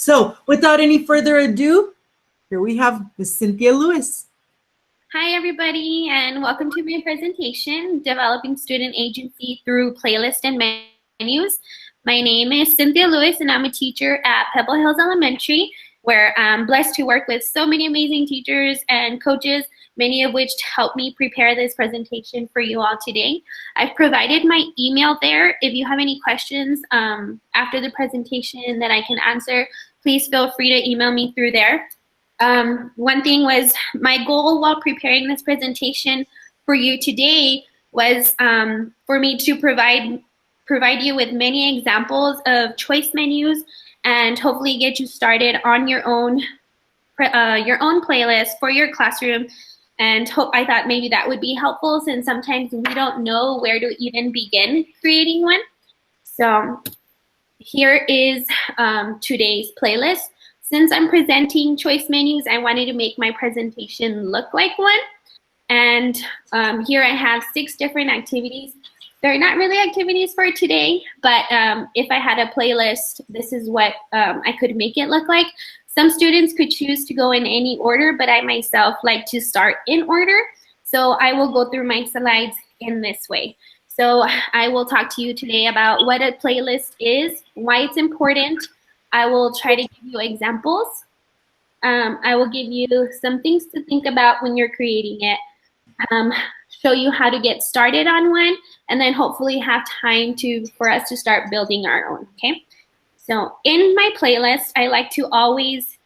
So without any further ado, here we have Ms. Cynthia Lewis. Hi, everybody, and welcome to my presentation, Developing Student Agency Through Playlists and Menus. My name is Cynthia Lewis, and I'm a teacher at Pebble Hills Elementary, where I'm blessed to work with so many amazing teachers and coaches, many of which helped me prepare this presentation for you all today. I've provided my email there. If you have any questions after the presentation that I can answer, please feel free to email me through there. One thing was my goal while preparing this presentation for you today was for me to provide you with many examples of choice menus and hopefully get you started on your own playlist for your classroom. And I thought maybe that would be helpful since sometimes we don't know where to even begin creating one. So here is today's playlist. Since I'm presenting choice menus, I wanted to make my presentation look like one. And here I have 6 different activities. They're not really activities for today, but if I had a playlist, this is what I could make it look like. Some students could choose to go in any order, but I myself like to start in order. So I will go through my slides in this way. So I will talk to you today about what a playlist is, why it's important. I will try to give you examples. I will give you some things to think about when you're creating it, show you how to get started on one, and then hopefully have time for us to start building our own, okay? So in my playlist, I like to always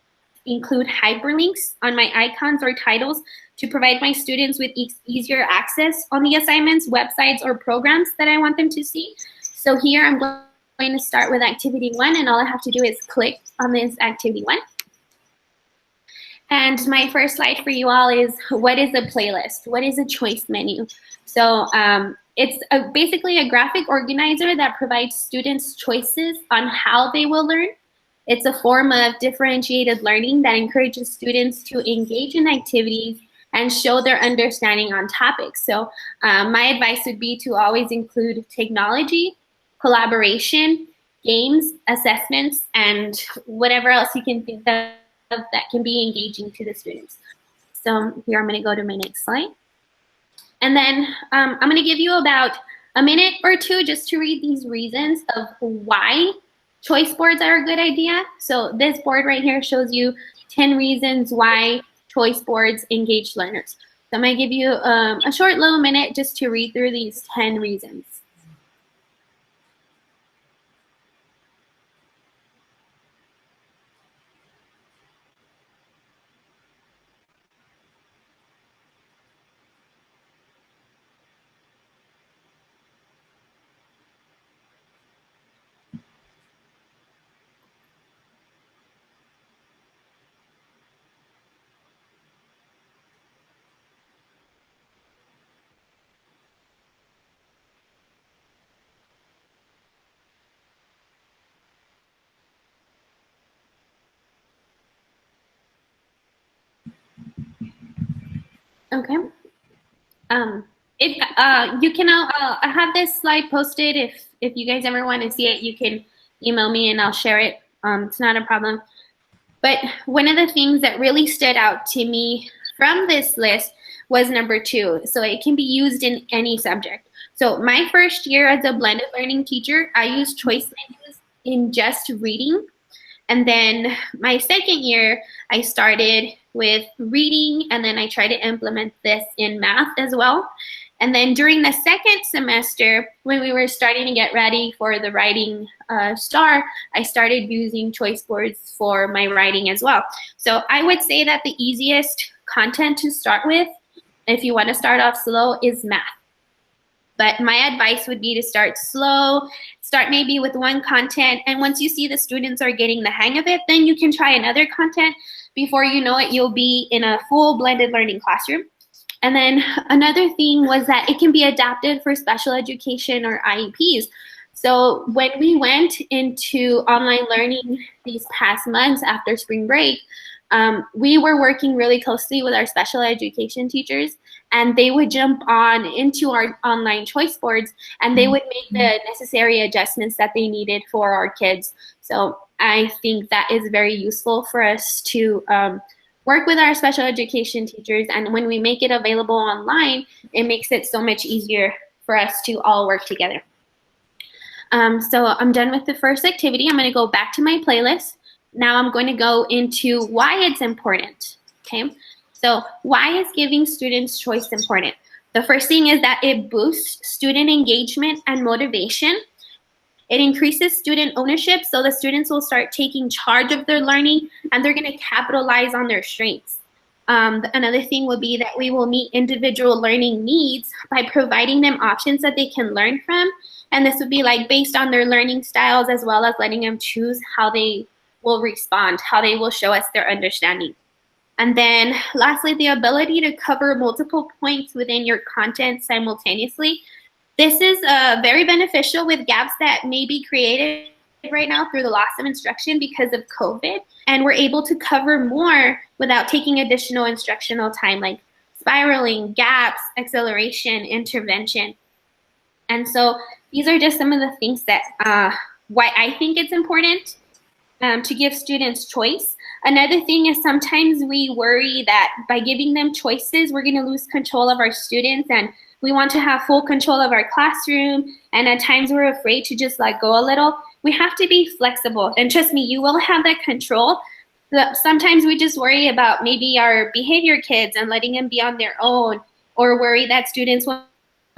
include hyperlinks on my icons or titles to provide my students with easier access on the assignments, websites, or programs that I want them to see. So here I'm going to start with activity 1, and all I have to do is click on this activity 1. And my first slide for you all is, what is a playlist? What is a choice menu? So it's basically a graphic organizer that provides students choices on how they will learn. It's a form of differentiated learning that encourages students to engage in activities and show their understanding on topics. So my advice would be to always include technology, collaboration, games, assessments, and whatever else you can think of that can be engaging to the students. So here I'm going to go to my next slide. And then I'm going to give you about a minute or 2 just to read these reasons of why choice boards are a good idea. So this board right here shows you 10 reasons why choice boards engage learners. So I'm going to give you a short little minute just to read through these 10 reasons. Okay. You can I have this slide posted. If you guys ever want to see it, you can email me and I'll share it. It's not a problem. But one of the things that really stood out to me from this list was number 2. So it can be used in any subject. So my first year as a blended learning teacher, I used choice menus in just reading. And then my second year, I started with reading, and then I tried to implement this in math as well. And then during the second semester, when we were starting to get ready for the writing star, I started using choice boards for my writing as well. So I would say that the easiest content to start with, if you want to start off slow, is math. But my advice would be to start slow, start maybe with one content, and once you see the students are getting the hang of it, then you can try another content. Before you know it, you'll be in a full blended learning classroom. And then another thing was that it can be adapted for special education or IEPs. So when we went into online learning these past months after spring break, we were working really closely with our special education teachers, and they would jump on into our online choice boards and they would make the necessary adjustments that they needed for our kids. So I think that is very useful for us to work with our special education teachers. And when we make it available online, it makes it so much easier for us to all work together. So I'm done with the first activity. I'm going to go back to my playlist. Now I'm going to go into why it's important. Okay, so why is giving students choice important? The first thing is that it boosts student engagement and motivation. It increases student ownership, so the students will start taking charge of their learning and they're going to capitalize on their strengths. Another thing would be that we will meet individual learning needs by providing them options that they can learn from. And this would be like based on their learning styles, as well as letting them choose how they will respond, how they will show us their understanding. And then lastly, the ability to cover multiple points within your content simultaneously. This is very beneficial with gaps that may be created right now through the loss of instruction because of COVID. And we're able to cover more without taking additional instructional time, like spiraling, gaps, acceleration, intervention. And so these are just some of the things that why I think it's important to give students choice. Another thing is sometimes we worry that by giving them choices, we're going to lose control of our students, and we want to have full control of our classroom, and at times we're afraid to just let go a little. We have to be flexible, and trust me, you will have that control. Sometimes we just worry about maybe our behavior kids and letting them be on their own, or worry that students won't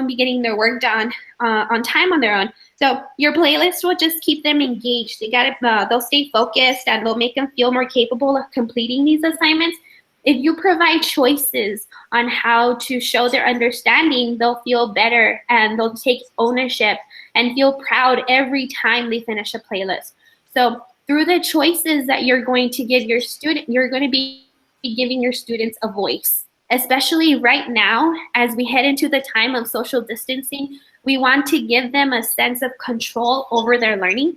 be getting their work done on time on their own. So your playlist will just keep them engaged. They'll stay focused, and they'll make them feel more capable of completing these assignments. If you provide choices on how to show their understanding, they'll feel better and they'll take ownership and feel proud every time they finish a playlist. So through the choices that you're going to give your student, you're going to be giving your students a voice. Especially right now, as we head into the time of social distancing, we want to give them a sense of control over their learning.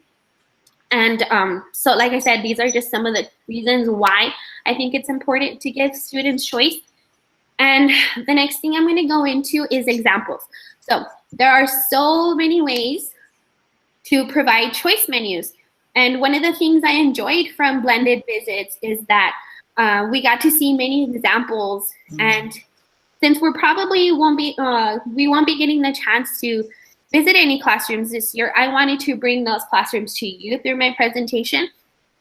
And so like I said, these are just some of the reasons why I think it's important to give students choice. And the next thing I'm going to go into is examples. So there are so many ways to provide choice menus. And one of the things I enjoyed from blended visits is that we got to see many examples. And since we won't be getting the chance to visit any classrooms this year, I wanted to bring those classrooms to you through my presentation.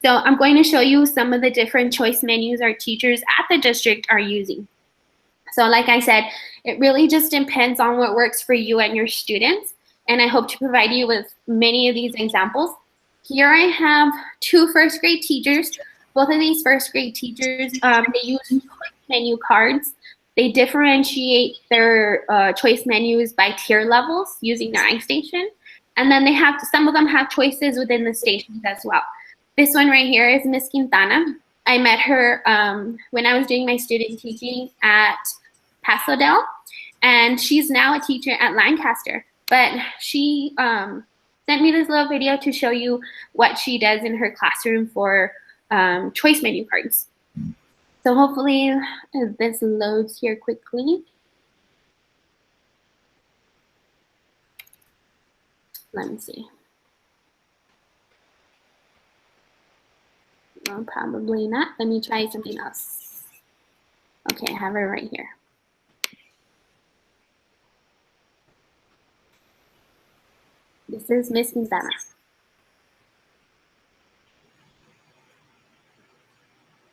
So I'm going to show you some of the different choice menus our teachers at the district are using. So like I said, it really just depends on what works for you and your students. And I hope to provide you with many of these examples. Here I have 2 first grade teachers. Both of these first grade teachers, they use choice menu cards. They differentiate their choice menus by tier levels using their iStation. And then some of them have choices within the stations as well. This one right here is Miss Quintana. I met her when I was doing my student teaching at Pasadena, and she's now a teacher at Lancaster. But she sent me this little video to show you what she does in her classroom for choice menu cards. So hopefully this loads here quickly. Let me see. No, probably not. Let me try something else. Okay, I have her right here. This is Miss Quintana.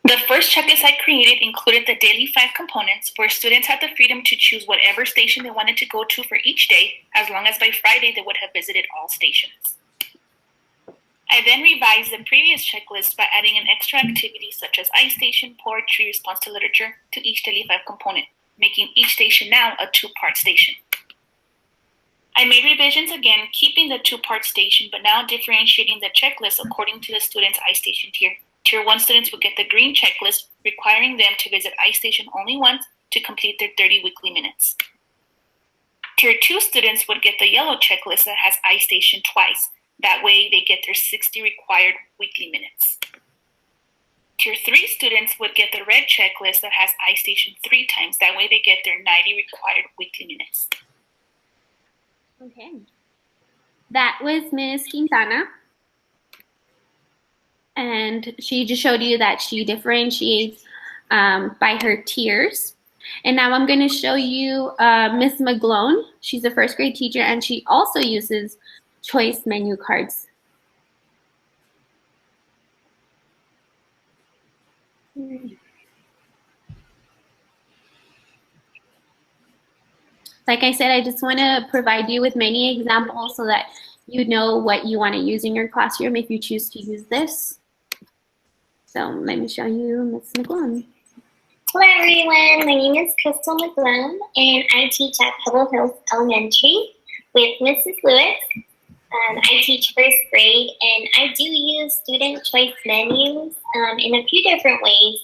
The first checklist I created included the daily 5 components, where students had the freedom to choose whatever station they wanted to go to for each day, as long as by Friday they would have visited all stations. I then revised the previous checklist by adding an extra activity such as iStation, poetry, response to literature to each daily 5 component, making each station now a 2-part station. I made revisions again, keeping the 2-part station, but now differentiating the checklist according to the student's iStation tier. Tier 1 students would get the green checklist, requiring them to visit iStation only once to complete their 30 weekly minutes. Tier 2 students would get the yellow checklist that has iStation twice. That way they get their 60 required weekly minutes. Tier 3 students would get the red checklist that has iStation 3 times. That way they get their 90 required weekly minutes. Okay. That was Ms. Quintana. And she just showed you that she differentiates by her tiers. And now I'm going to show you Miss McGlone. She's a first grade teacher, and she also uses choice menu cards. Like I said, I just want to provide you with many examples so that you know what you want to use in your classroom if you choose to use this. So let me show you Miss McGlone. Hello everyone, my name is Crystal McGlone and I teach at Pebble Hills Elementary with Mrs. Lewis. I teach first grade and I do use student choice menus in a few different ways,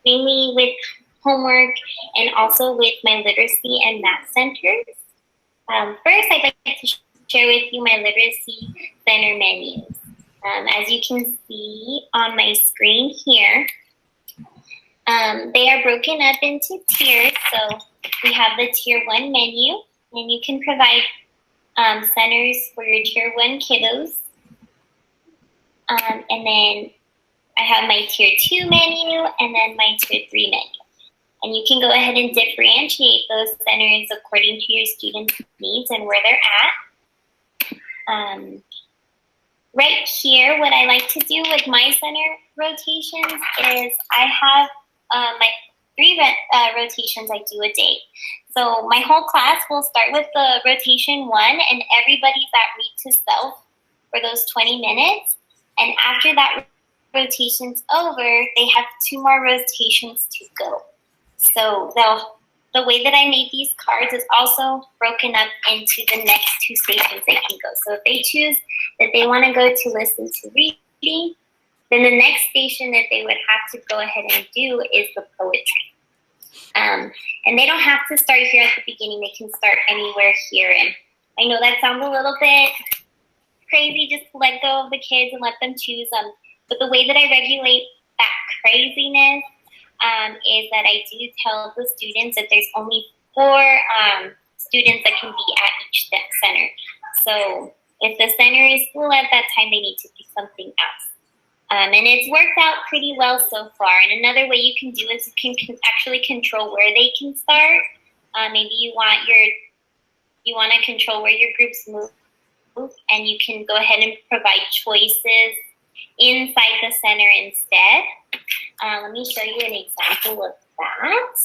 mainly with homework and also with my literacy and math centers. First, I'd like to share with you my literacy center menus. As you can see on my screen here, they are broken up into tiers. So we have the tier 1 menu, and you can provide centers for your tier 1 kiddos. And then I have my tier 2 menu and then my tier 3 menu. And you can go ahead and differentiate those centers according to your students' needs and where they're at. Right here, what I like to do with my center rotations is I have my 3 rotations I do a day. So my whole class will start with the rotation 1, and everybody's at read to self for those 20 minutes. And after that rotation's over, they have 2 more rotations to go. So the way that I made these cards is also broken up into the next 2 stations they can go. So if they choose that they want to go to listen to reading, then the next station that they would have to go ahead and do is the poetry. And they don't have to start here at the beginning. They can start anywhere here. And I know that sounds a little bit crazy just to let go of the kids and let them choose. But the way that I regulate that craziness is that I do tell the students that there's only 4 students that can be at each center. So if the center is full at that time, they need to do something else. And it's worked out pretty well so far. And another way you can do is you can actually control where they can start. Maybe you want to control where your groups move, and you can go ahead and provide choices inside the center instead. Let me show you an example of that.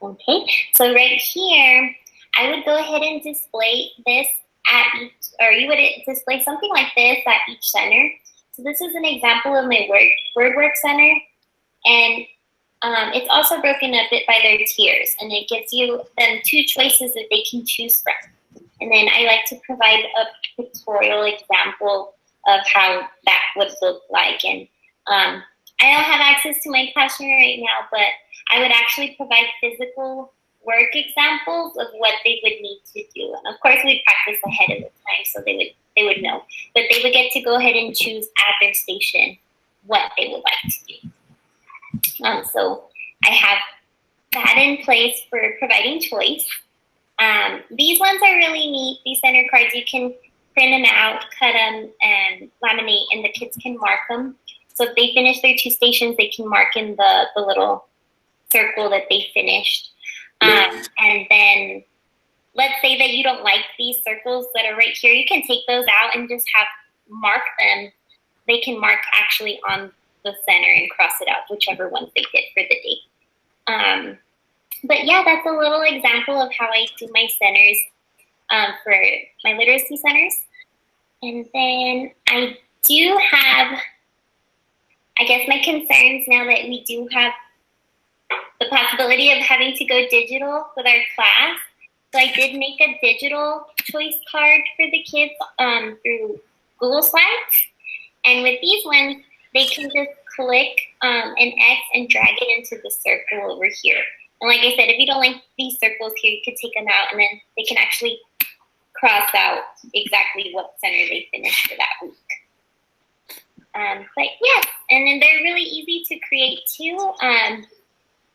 Okay, so right here, I would go ahead and display this at each, or you would display something like this at each center. So this is an example of my word work center, and it's also broken up by their tiers, and it gives them 2 choices that they can choose from. And then I like to provide a pictorial example of how that would look like. And I don't have access to my classroom right now, but I would actually provide physical work examples of what they would need to do. And of course, we'd practice ahead of the time so they would know. But they would get to go ahead and choose at their station what they would like to do. So I have that in place for providing choice. These ones are really neat. These center cards, you can print them out, cut them, and laminate, and the kids can mark them. So if they finish their 2 stations, they can mark in the little circle that they finished. And then let's say that you don't like these circles that are right here. You can take those out and just mark them. They can mark actually on the center and cross it out, whichever ones they did for the day. But yeah, that's a little example of how I do my centers for my literacy centers. And then I do have, I guess, my concerns now that we do have the possibility of having to go digital with our class. So I did make a digital choice card for the kids through Google Slides. And with these ones, they can just click an X and drag it into the circle over here. And like I said, if you don't like these circles here, you could take them out and then they can actually cross out exactly what center they finished for that week. But yeah, and then they're really easy to create too.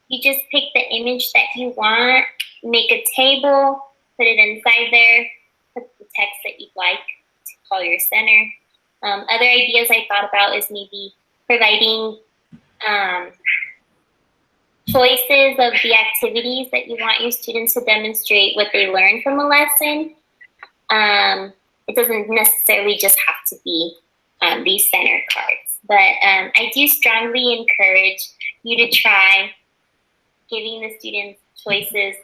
You just pick the image that you want, make a table, put it inside there, put the text that you'd like to call your center, Other ideas I thought about is maybe providing choices of the activities that you want your students to demonstrate what they learn from a lesson. It doesn't necessarily just have to be these center cards, but I do strongly encourage you to try giving the students choices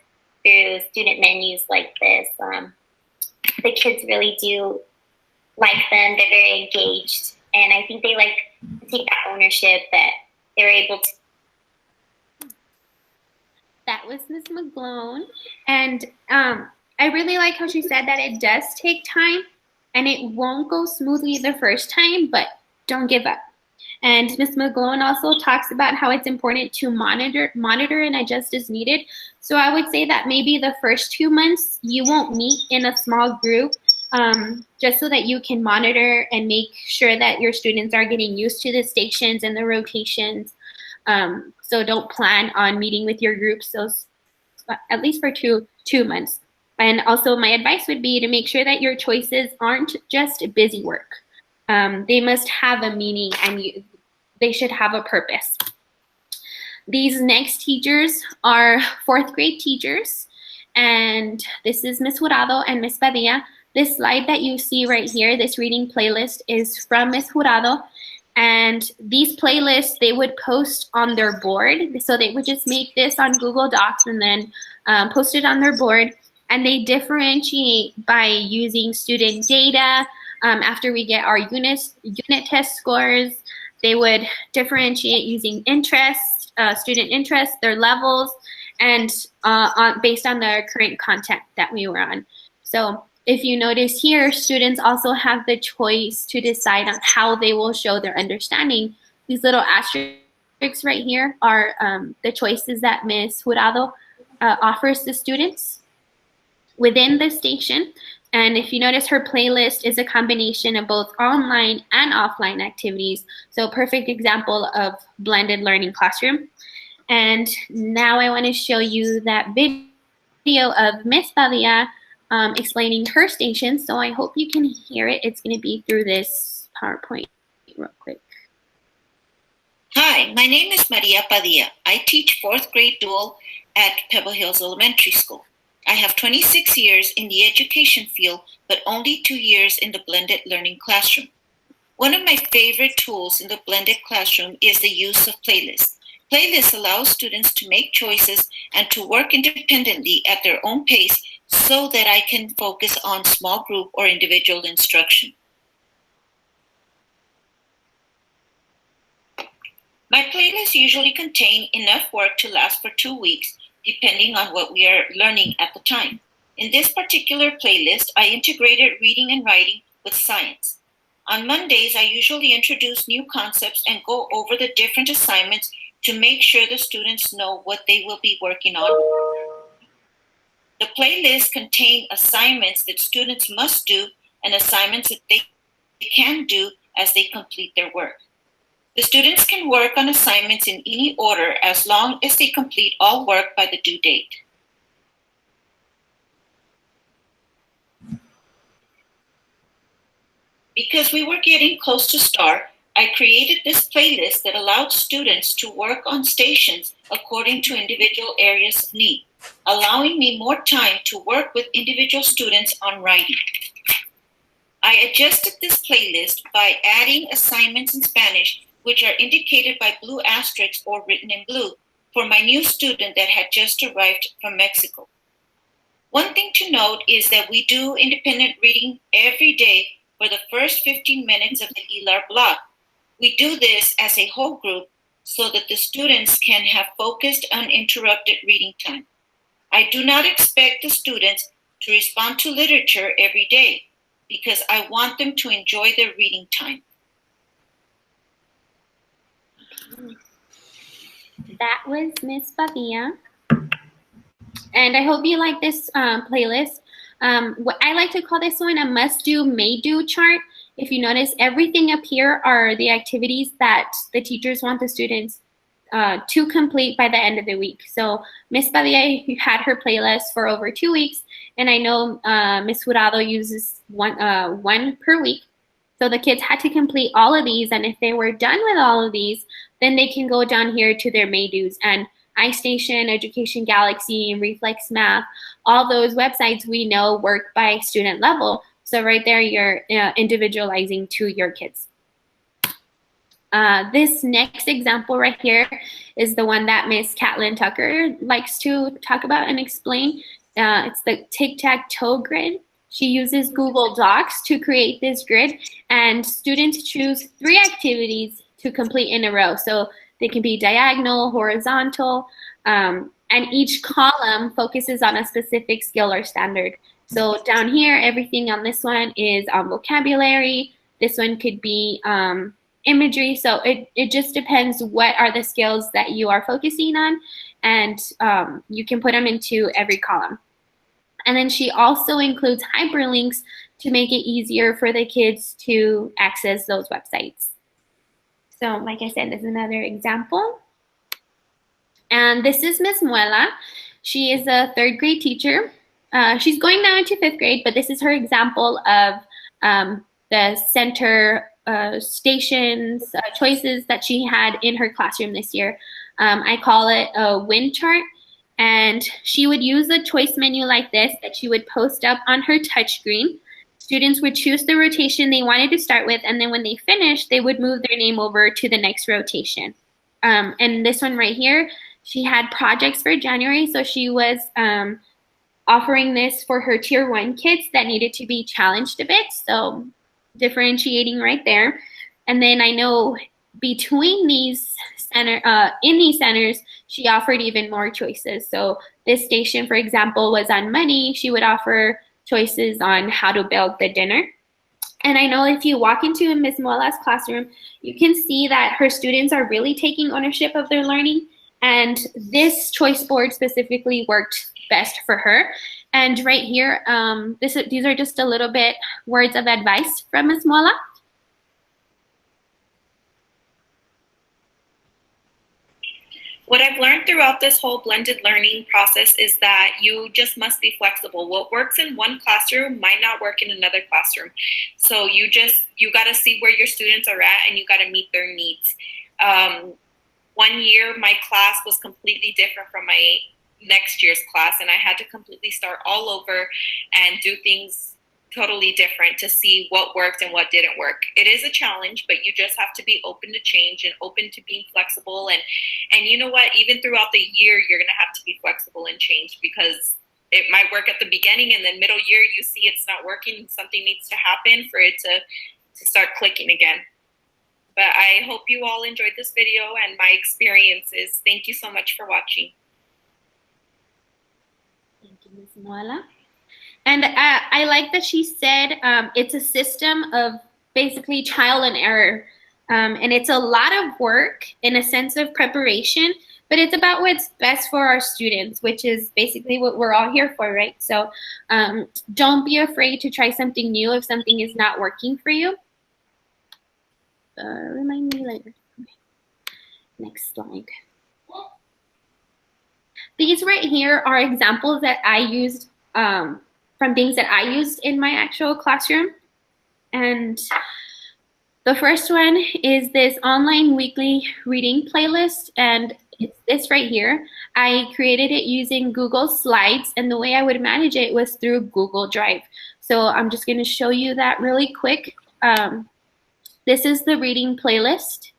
through student menus like this. The kids really do like them. They're very engaged, and I think they like to take that ownership that they're able to. That was Ms. McGlone. And I really like how she said that it does take time and it won't go smoothly the first time, but don't give up. And Ms. McGlone also talks about how it's important to monitor and adjust as needed. So I would say that maybe the first 2 months you won't meet in a small group, just so that you can monitor and make sure that your students are getting used to the stations and the rotations. So don't plan on meeting with your groups at least for two months. And also my advice would be to make sure that your choices aren't just busy work. They must have a meaning and they should have a purpose. These next teachers are 4th grade teachers. And this is Ms. Jurado and Ms. Padilla. This slide that you see right here, this reading playlist, is from Ms. Jurado. And these playlists, they would post on their board. So they would just make this on Google Docs and then post it on their board. And they differentiate by using student data. After we get our unit test scores, they would differentiate using interest, student interest, their levels, and based on the current content that we were on. So if you notice here, students also have the choice to decide on how they will show their understanding. These little asterisks right here are the choices that Ms. Jurado offers the students within the station. And if you notice, her playlist is a combination of both online and offline activities. So perfect example of blended learning classroom. And now I want to show you that video of Ms. Padilla explaining her station. So I hope you can hear it. It's going to be through this PowerPoint real quick. Hi, my name is Maria Padilla. I teach 4th grade dual at Pebble Hills Elementary School. I have 26 years in the education field, but only 2 years in the blended learning classroom. One of my favorite tools in the blended classroom is the use of playlists. Playlists allow students to make choices and to work independently at their own pace so that I can focus on small group or individual instruction. My playlists usually contain enough work to last for 2 weeks, depending on what we are learning at the time. In this particular playlist, I integrated reading and writing with science. On Mondays, I usually introduce new concepts and go over the different assignments to make sure the students know what they will be working on. The playlist contains assignments that students must do and assignments that they can do as they complete their work. The students can work on assignments in any order as long as they complete all work by the due date. Because we were getting close to start, I created this playlist that allowed students to work on stations according to individual areas of need, allowing me more time to work with individual students on writing. I adjusted this playlist by adding assignments in Spanish, which are indicated by blue asterisks or written in blue, for my new student that had just arrived from Mexico. One thing to note is that we do independent reading every day for the first 15 minutes of the ELAR block. We do this as a whole group so that the students can have focused, uninterrupted reading time. I do not expect the students to respond to literature every day because I want them to enjoy their reading time. That was Ms. Padilla. And I hope you like this playlist. What I like to call this one a must-do, may-do chart. If you notice, everything up here are the activities that the teachers want the students to complete by the end of the week. So Ms. Padilla had her playlist for over 2 weeks, and I know Ms. Jurado uses one per week. So the kids had to complete all of these, and if they were done with all of these, then they can go down here to their May-Dos. And iStation, Education Galaxy, Reflex Math, all those websites we know work by student level. So right there, you're individualizing to your kids. This next example right here is the one that Miss Catlin Tucker likes to talk about and explain. It's the Tic Tac Toe Grin. She uses Google Docs to create this grid, and students choose 3 activities to complete in a row. So they can be diagonal, horizontal, and each column focuses on a specific skill or standard. So down here, everything on this one is vocabulary. This one could be imagery. So it just depends what are the skills that you are focusing on, and you can put them into every column. And then she also includes hyperlinks to make it easier for the kids to access those websites. So like I said, this is another example. And this is Miss Muela. She is a 3rd grade teacher. She's going now into 5th grade, but this is her example of the center stations, choices that she had in her classroom this year. I call it a win chart. And she would use a choice menu like this that she would post up on her touchscreen. Students would choose the rotation they wanted to start with, and then when they finished, they would move their name over to the next rotation. And this one right here, she had projects for January, so she was offering this for her Tier 1 kids that needed to be challenged a bit, so differentiating right there. And then I know between these in these centers, she offered even more choices. So this station, for example, was on money. She would offer choices on how to build the dinner. And I know if you walk into Ms. Muela's classroom, you can see that her students are really taking ownership of their learning. And this choice board specifically worked best for her. And right here, these are just a little bit words of advice from Ms. Muela. What I've learned throughout this whole blended learning process is that you just must be flexible. What works in one classroom might not work in another classroom. So you got to see where your students are at, and you got to meet their needs. One year, my class was completely different from my next year's class, and I had to completely start all over and do things totally different to see what worked and what didn't work. It is a challenge, but you just have to be open to change and open to being flexible. And you know what? Even throughout the year, you're going to have to be flexible and change, because it might work at the beginning, and then middle year, you see it's not working. Something needs to happen for it to start clicking again. But I hope you all enjoyed this video and my experiences. Thank you so much for watching. Thank you, Ms. Muela. And I like that she said it's a system of basically trial and error. And it's a lot of work in a sense of preparation, but it's about what's best for our students, which is basically what we're all here for, right? So don't be afraid to try something new if something is not working for you. Remind me later. Okay. Next slide. These right here are examples that I used from things that I used in my actual classroom. And the first one is this online weekly reading playlist, and it's this right here. I created it using Google Slides, and the way I would manage it was through Google Drive. So I'm just going to show you that really quick. This is the reading playlist,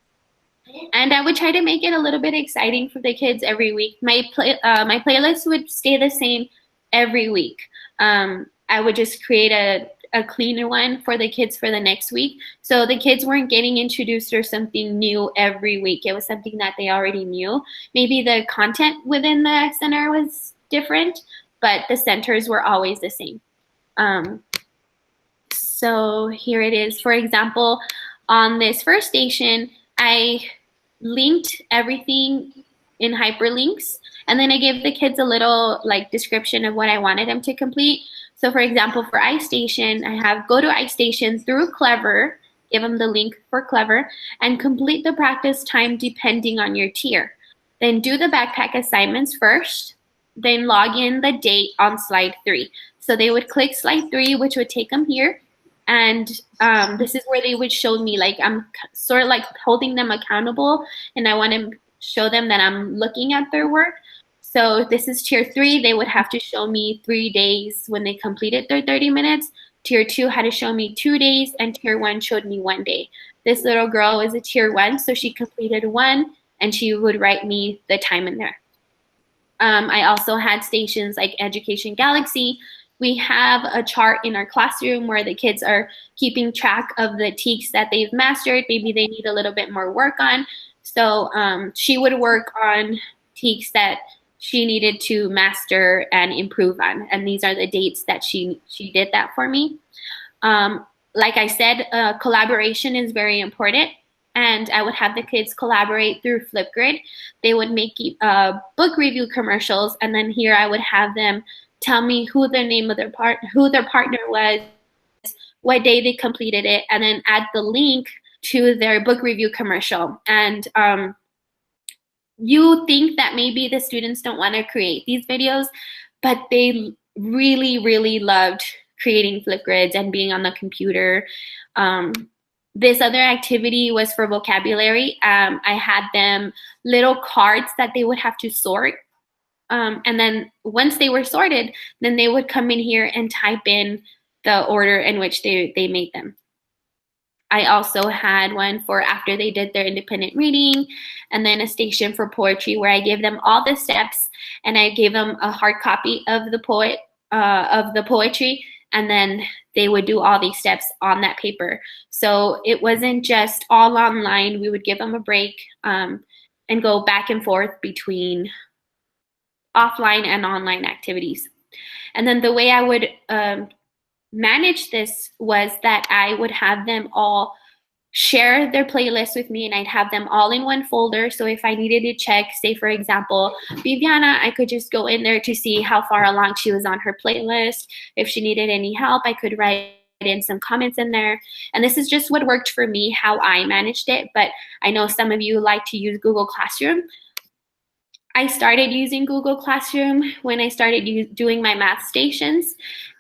and I would try to make it a little bit exciting for the kids every week. My playlist would stay the same every week. I would just create a cleaner one for the kids for the next week. So the kids weren't getting introduced to something new every week. It was something that they already knew. Maybe the content within the center was different, but the centers were always the same. So here it is. For example, on this first station, I linked everything in hyperlinks, and then I gave the kids a little description of what I wanted them to complete. So for example, for iStation, I have go to iStation through Clever, give them the link for Clever, and complete the practice time depending on your tier. Then do the backpack assignments first, then log in the date on slide 3. So they would click slide 3, which would take them here. And this is where they would show me, like, I'm sort of like holding them accountable, and I want to show them that I'm looking at their work. So this is tier 3. They would have to show me 3 days when they completed their 30 minutes. Tier 2 had to show me 2 days, and tier 1 showed me 1 day. This little girl is a tier 1, so she completed 1, and she would write me the time in there. I also had stations like Education Galaxy. We have a chart in our classroom where the kids are keeping track of the TEKs that they've mastered. Maybe they need a little bit more work on. So she would work on TEKs that she needed to master and improve on. And these are the dates that she did that for me. Like I said, collaboration is very important. And I would have the kids collaborate through Flipgrid. They would make book review commercials, and then here I would have them tell me who the name of their partner was, what day they completed it, and then add the link to their book review commercial. And you think that maybe the students don't want to create these videos, but they really, really loved creating Flipgrids and being on the computer. This other activity was for vocabulary. I had them little cards that they would have to sort. And then once they were sorted, then they would come in here and type in the order in which they made them. I also had one for after they did their independent reading, and then a station for poetry where I gave them all the steps, and I gave them a hard copy of the poetry, and then they would do all these steps on that paper. So it wasn't just all online. We would give them a break and go back and forth between offline and online activities. And then the way I would manage this was that I would have them all share their playlist with me, and I'd have them all in one folder. So if I needed to check, say for example, Viviana, I could just go in there to see how far along she was on her playlist. If she needed any help, I could write in some comments in there. And this is just what worked for me, how I managed it. But I know some of you like to use Google Classroom. I started using Google Classroom when I started doing my math stations.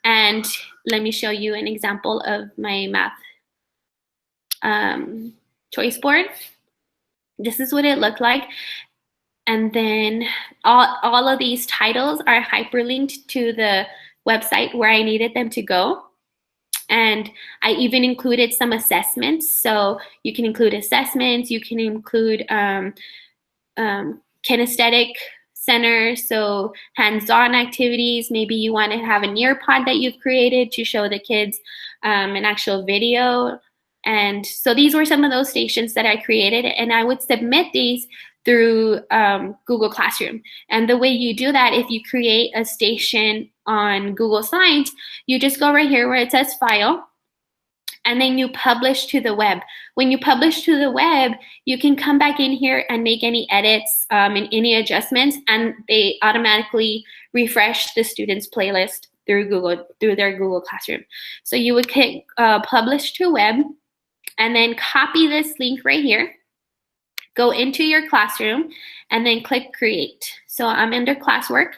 And let me show you an example of my math choice board. This is what it looked like. And then all of these titles are hyperlinked to the website where I needed them to go. And I even included some assessments. So you can include assessments, you can include kinesthetic center, so hands-on activities. Maybe you want to have a Nearpod that you've created to show the kids an actual video. And so these were some of those stations that I created, and I would submit these through Google Classroom. And the way you do that, if you create a station on Google Slides, you just go right here where it says File, and then you publish to the web. When you publish to the web, you can come back in here and make any edits and any adjustments, and they automatically refresh the student's playlist through their Google Classroom. So you would click Publish to Web, and then copy this link right here, go into your classroom, and then click Create. So I'm under Classwork.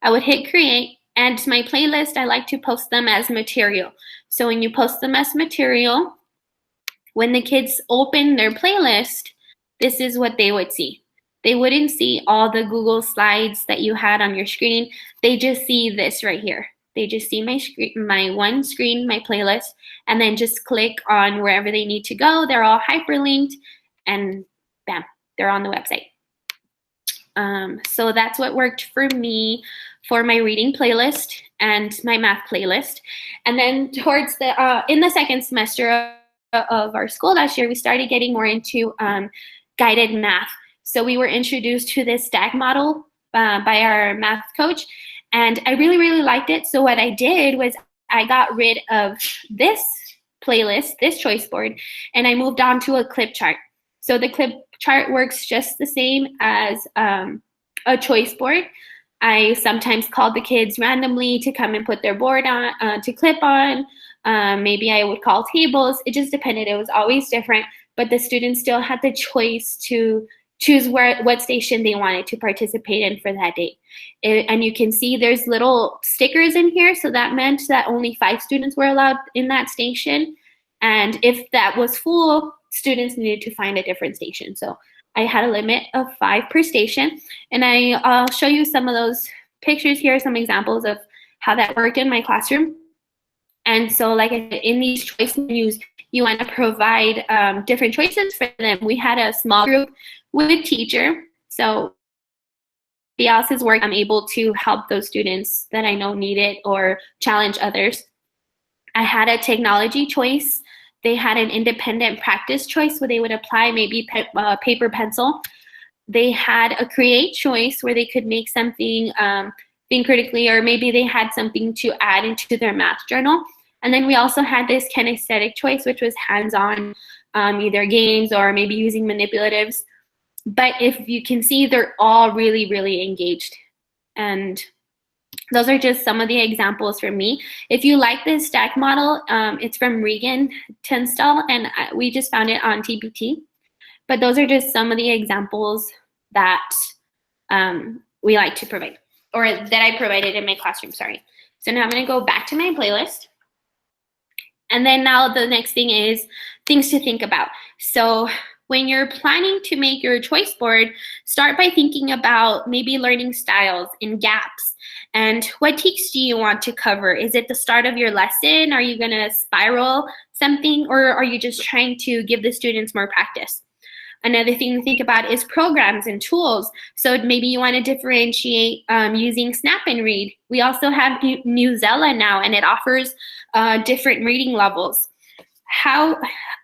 I would hit Create, and my playlist, I like to post them as material. So when you post them as material, when the kids open their playlist, this is what they would see. They wouldn't see all the Google Slides that you had on your screen. They just see this right here. They just see my screen, my one screen, my playlist, and then just click on wherever they need to go. They're all hyperlinked, and bam, they're on the website. So that's what worked for me for my reading playlist and my math playlist. And then towards the in the second semester of our school last year, we started getting more into guided math. So we were introduced to this STAG model by our math coach, and I really, really liked it. So what I did was I got rid of this playlist, this choice board, and I moved on to a clip chart. So the clip chart works just the same as a choice board. I sometimes called the kids randomly to come and put their board on, to clip on. Maybe I would call tables. It just depended. It was always different, but the students still had the choice to choose what station they wanted to participate in for that day. And you can see there's little stickers in here, so that meant that only 5 students were allowed in that station. And if that was full, students needed to find a different station. So I had a limit of 5 per station. And I'll show you some of those pictures here, some examples of how that worked in my classroom. And so like I said, in these choice menus, you want to provide different choices for them. We had a small group with teacher. So the else's work, I'm able to help those students that I know need it or challenge others. I had a technology choice. They had an independent practice choice where they would apply maybe paper pencil. They had a create choice where they could make something, think critically, or maybe they had something to add into their math journal. And then we also had this kinesthetic choice, which was hands-on, either games or maybe using manipulatives. But if you can see, they're all really, really engaged. And those are just some of the examples for me. If you like this stack model, it's from Regan Tunstall, and we just found it on TBT. But those are just some of the examples that we like to provide, or that I provided in my classroom, sorry. So now I'm gonna go back to my playlist. And then now the next thing is things to think about. So when you're planning to make your choice board, start by thinking about maybe learning styles and gaps. And what text do you want to cover? Is it the start of your lesson? Are you gonna spiral something, or are you just trying to give the students more practice? Another thing to think about is programs and tools. So maybe you want to differentiate using Snap and Read. We also have Newsella now, and it offers different reading levels.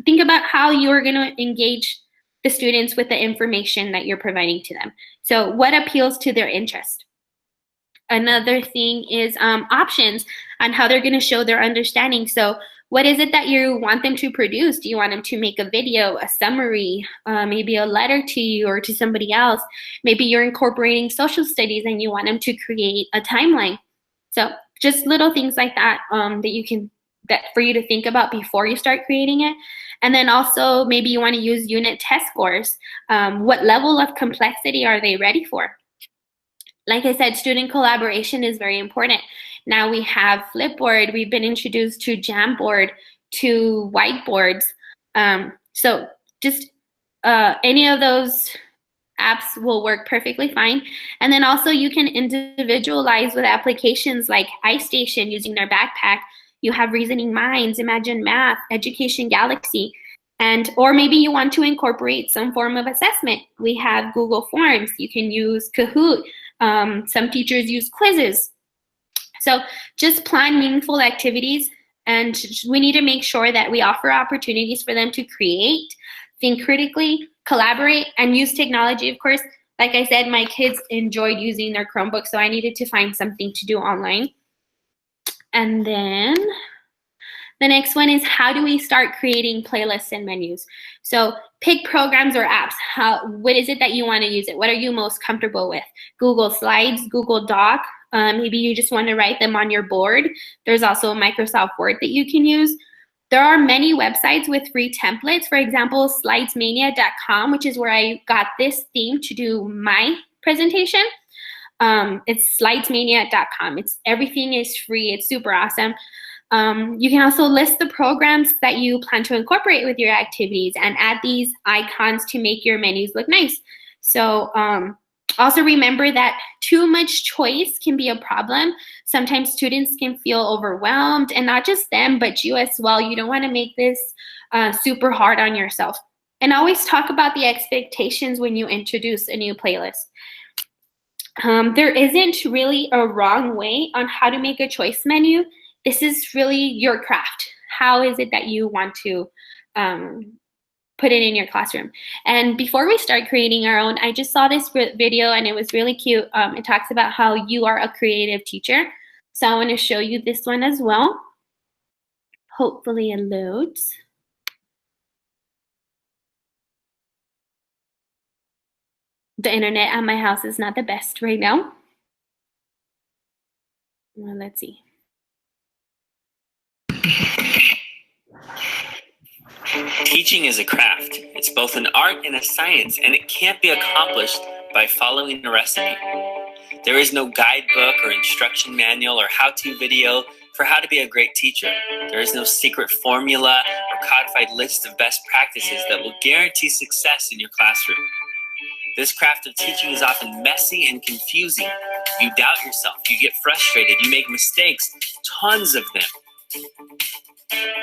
Think about how you're going to engage the students with the information that you're providing to them. So what appeals to their interest? Another thing is options on how they're going to show their understanding. So what is it that you want them to produce? Do you want them to make a video, a summary, maybe a letter to you or to somebody else? Maybe you're incorporating social studies and you want them to create a timeline. So just little things like that that for you to think about before you start creating it. And then also maybe you want to use unit test scores. What level of complexity are they ready for? Like I said, student collaboration is very important. Now we have Flipboard, we've been introduced to Jamboard, to whiteboards. So just any of those apps will work perfectly fine. And then also you can individualize with applications like iStation using their backpack. You have Reasoning Minds, Imagine Math, Education Galaxy. Or maybe you want to incorporate some form of assessment. We have Google Forms. You can use Kahoot. Some teachers use quizzes. So just plan meaningful activities, and we need to make sure that we offer opportunities for them to create, think critically, collaborate, and use technology, of course. Like I said, my kids enjoyed using their Chromebook, so I needed to find something to do online. And then the next one is, how do we start creating playlists and menus? So pick programs or apps. What is it that you want to use it? What are you most comfortable with? Google Slides, Google Doc. Maybe you just want to write them on your board. There's also Microsoft Word that you can use. There are many websites with free templates. For example, slidesmania.com, which is where I got this theme to do my presentation. It's slidesmania.com. Everything is free. It's super awesome. You can also list the programs that you plan to incorporate with your activities and add these icons to make your menus look nice. So also remember that too much choice can be a problem. Sometimes students can feel overwhelmed, and not just them, but you as well. You don't want to make this super hard on yourself. And always talk about the expectations when you introduce a new playlist. There isn't really a wrong way on how to make a choice menu. This is really your craft. How is it that you want to put it in your classroom? And before we start creating our own, I just saw this video and it was really cute. It talks about how you are a creative teacher. So I want to show you this one as well. Hopefully it loads. The internet at my house is not the best right now. Well, let's see. Teaching is a craft. It's It's both an art and a science, and it can't be accomplished by following a recipe. There is no guidebook or instruction manual or how-to video for how to be a great teacher. There is no secret formula or codified list of best practices that will guarantee success in your classroom. This craft of teaching is often messy and confusing. You doubt yourself, you get frustrated, you make mistakes, tons of them.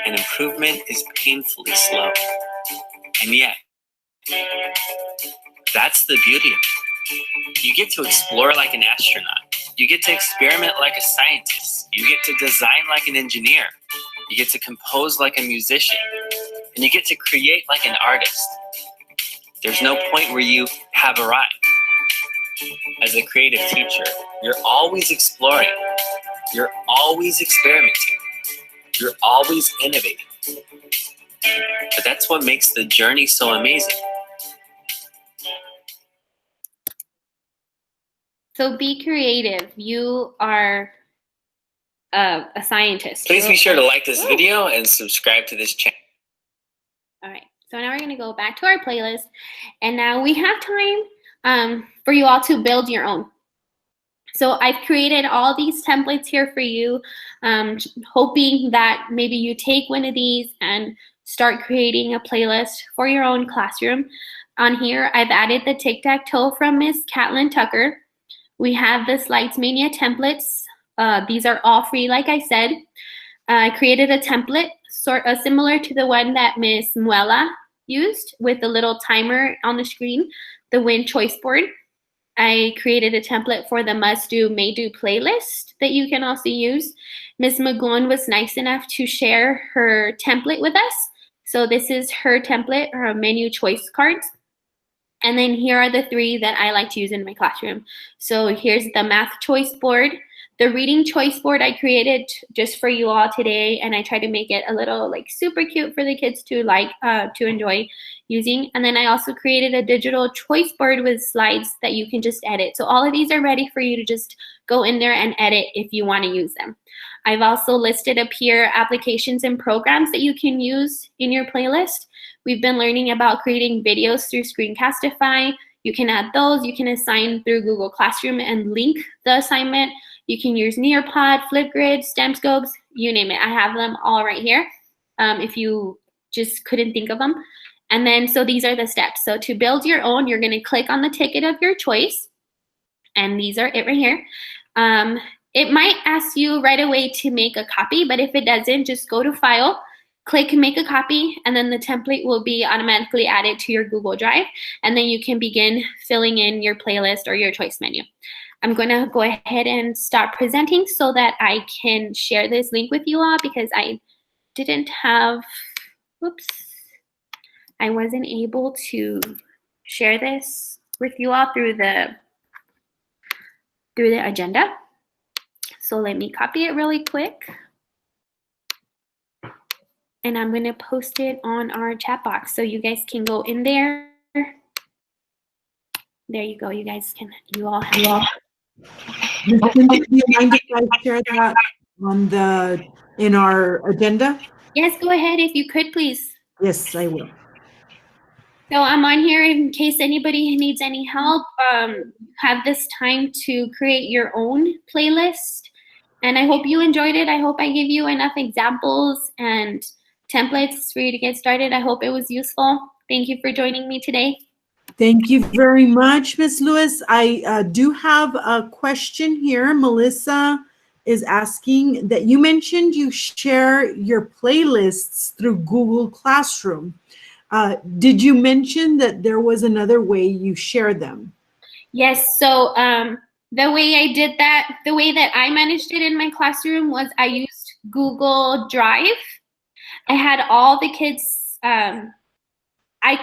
And improvement is painfully slow. And yet, that's the beauty of it. You get to explore like an astronaut. You get to experiment like a scientist. You get to design like an engineer. You get to compose like a musician. And you get to create like an artist. There's no point where you have arrived. As a creative teacher, you're always exploring. You're always experimenting. You're always innovating. But that's what makes the journey so amazing. So be creative. You are a scientist. Please be sure to like this video and subscribe to this channel. All right. So now we're going to go back to our playlist. And now we have time for you all to build your own. So I've created all these templates here for you, hoping that maybe you take one of these and start creating a playlist for your own classroom. On here, I've added the Tic Tac Toe from Miss Catlin Tucker. We have the Slides Mania templates. These are all free, like I said. I created a template similar to the one that Miss Muela used with the little timer on the screen, the Win Choice Board. I created a template for the Must Do, May Do playlist that you can also use. Ms. McGlone was nice enough to share her template with us. So this is her template, her menu choice cards. And then here are the three that I like to use in my classroom. So here's the math choice board. The reading choice board I created just for you all today, and I try to make it a little like super cute for the kids to to enjoy using. And then I also created a digital choice board with slides that you can just edit. So all of these are ready for you to just go in there and edit if you want to use them. I've also listed up here applications and programs that you can use in your playlist. We've been learning about creating videos through Screencastify. You can add those. You can assign through Google Classroom and link the assignment. You can use Nearpod, Flipgrid, STEM Scopes, you name it. I have them all right here if you just couldn't think of them. And then, so these are the steps. So to build your own, you're going to click on the ticket of your choice. And these are it right here. It might ask you right away to make a copy, but if it doesn't, just go to File, click Make a Copy, and then the template will be automatically added to your Google Drive. And then you can begin filling in your playlist or your choice menu. I'm going to go ahead and start presenting so that I can share this link with you all because I didn't have, whoops, I wasn't able to share this with you all through the agenda. So let me copy it really quick. And I'm going to post it on our chat box so you guys can go in there. There you go. You guys can, you all have. Do you mind if I share that on in our agenda? Yes, go ahead if you could, please. Yes, I will. So I'm on here in case anybody needs any help. Have this time to create your own playlist. And I hope you enjoyed it. I hope I gave you enough examples and templates for you to get started. I hope it was useful. Thank you for joining me today. Thank you very much, Ms. Lewis. I do have a question here. Melissa is asking that you mentioned you share your playlists through Google Classroom. Did you mention that there was another way you share them? Yes, so the way I did that, the way that I managed it in my classroom was I used Google Drive. I had all the kids, I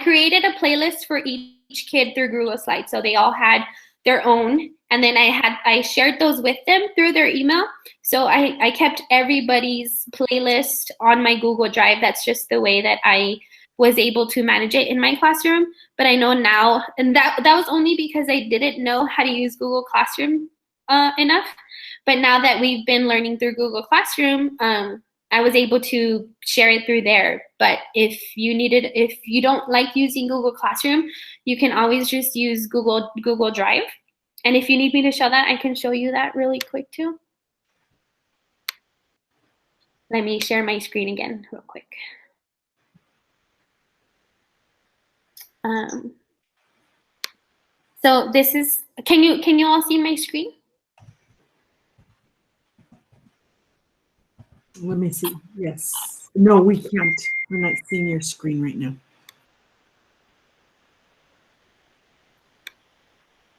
created a playlist for each kid through Google Slides. So they all had their own. And then I shared those with them through their email. So I kept everybody's playlist on my Google Drive. That's just the way that I was able to manage it in my classroom. But I know now, and that was only because I didn't know how to use Google Classroom enough. But now that we've been learning through Google Classroom, I was able to share it through there. But if you don't like using Google Classroom, you can always just use Google Drive. And if you need me to show that, I can show you that really quick too. Let me share my screen again real quick. So this is, can you all see my screen? Let me see. Yes. No, we can't. We're not seeing your screen right now.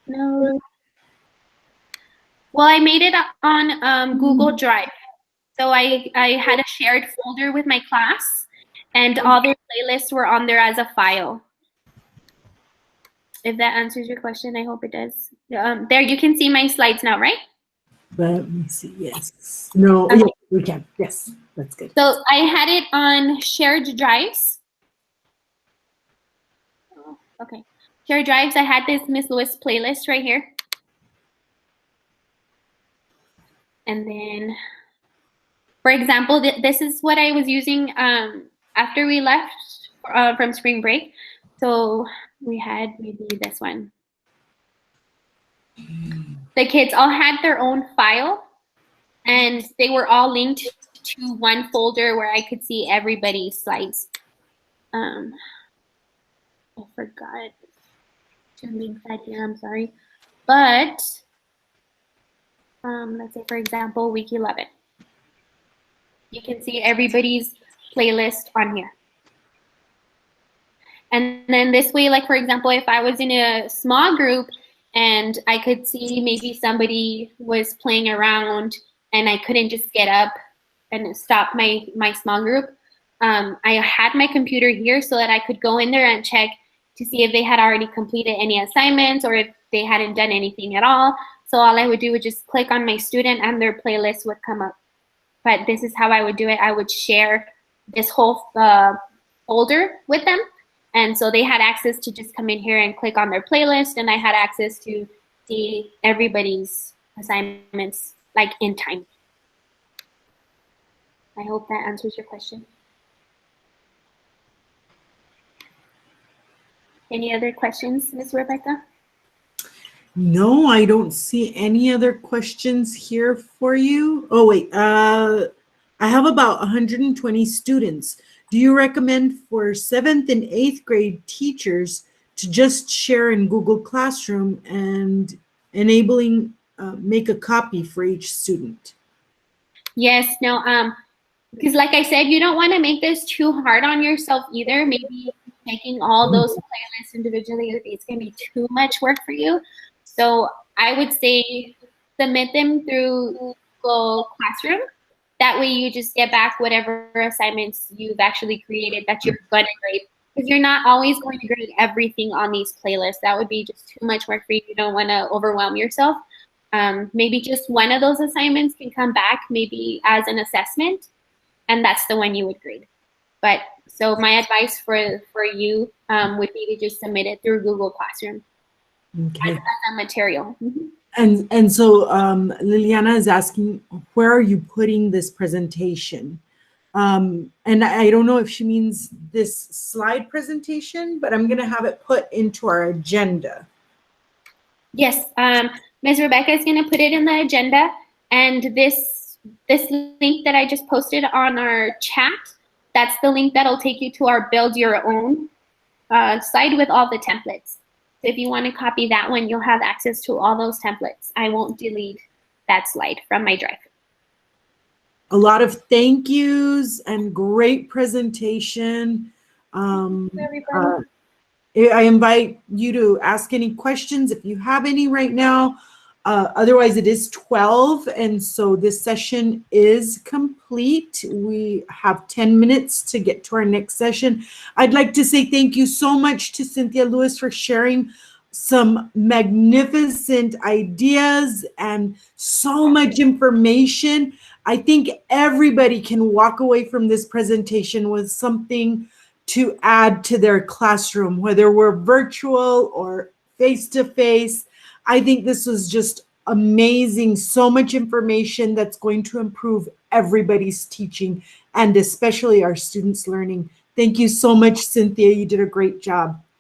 No. Well, I made it on Google Drive. So I had a shared folder with my class, and all their playlists were on there as a file. If that answers your question, I hope it does. There, you can see my slides now, right? Let me see. Yes. No. Okay. Yeah, we can. Yes. That's good. So I had it on shared drives. Oh, okay. Shared drives, I had this Miss Lewis playlist right here. And then, for example, this is what I was using after we left from spring break. So we had maybe this one. The kids all had their own file, and they were all linked to one folder where I could see everybody's slides. I forgot to link that here, I'm sorry. But let's say, for example, week 11. You can see everybody's playlist on here. And then this way, like for example, if I was in a small group and I could see maybe somebody was playing around and I couldn't just get up and stop my small group, I had my computer here so that I could go in there and check to see if they had already completed any assignments or if they hadn't done anything at all. So all I would do would just click on my student and their playlist would come up. But this is how I would do it. I would share this whole folder with them. And so they had access to just come in here and click on their playlist, and I had access to see everybody's assignments like in time. I hope that answers your question. Any other questions, Ms. Rebecca? No, I don't see any other questions here for you. Oh, wait. I have about 120 students. Do you recommend for 7th and 8th grade teachers to just share in Google Classroom and enabling make a copy for each student? Yes, no, because like I said, you don't want to make this too hard on yourself either. Maybe making all those playlists individually, it's going to be too much work for you. So I would say submit them through Google Classroom. That way you just get back whatever assignments you've actually created that you're going to grade. Because you're not always going to grade everything on these playlists. That would be just too much work for you. You don't want to overwhelm yourself. Maybe just one of those assignments can come back maybe as an assessment, and that's the one you would grade. But so my advice for you would be to just submit it through Google Classroom as a material. Mm-hmm. And so Liliana is asking, where are you putting this presentation? And I don't know if she means this slide presentation, but I'm going to have it put into our agenda. Yes, Ms. Rebecca is going to put it in the agenda, and this link that I just posted on our chat, that's the link that'll take you to our Build Your Own site with all the templates. So if you want to copy that one, you'll have access to all those templates. I won't delete that slide from my drive. A lot of thank yous and great presentation. I invite you to ask any questions if you have any right now. Otherwise, it is 12, and so this session is complete. We have 10 minutes to get to our next session. I'd like to say thank you so much to Cynthia Lewis for sharing some magnificent ideas and so much information. I think everybody can walk away from this presentation with something to add to their classroom, whether we're virtual or face-to-face. I think this was just amazing. So much information that's going to improve everybody's teaching and especially our students learning. Thank you so much, Cynthia. You did a great job.